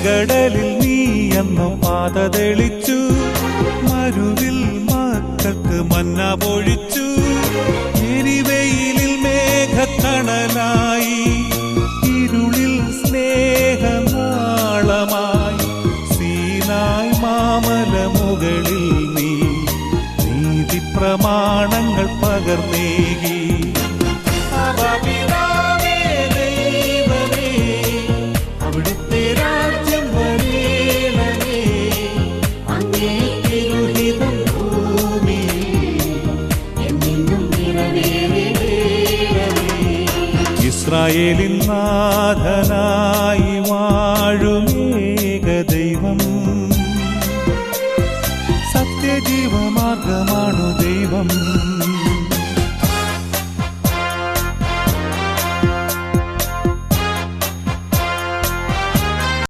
ചെങ്കടലിൽ നീ എന്നു പാത തെളിച്ചു, മരുവിൽ മക്കൾക്ക് മന്ന പൊഴിച്ചു. എരിവെയിലിൽ മേഘക്കണലായി, ഇരുളിൽ സ്നേഹനാളമായി, സീനായ് മാമല മുകളിൽ നീ നീതി പ്രമാണങ്ങൾ പകർന്നേകി. അവിടുത്തെ രാജ്യം വരേണമേ, അങ്ങേ തിരുഹിതം ഭൂമിയിൽ എന്നെന്നും നിറവേറേണമേ. ഇസ്രായേലിൻ നാഥനായി വാഴുമേക ദൈവം, സത്യജീവമാർഗമാണു ദൈവം.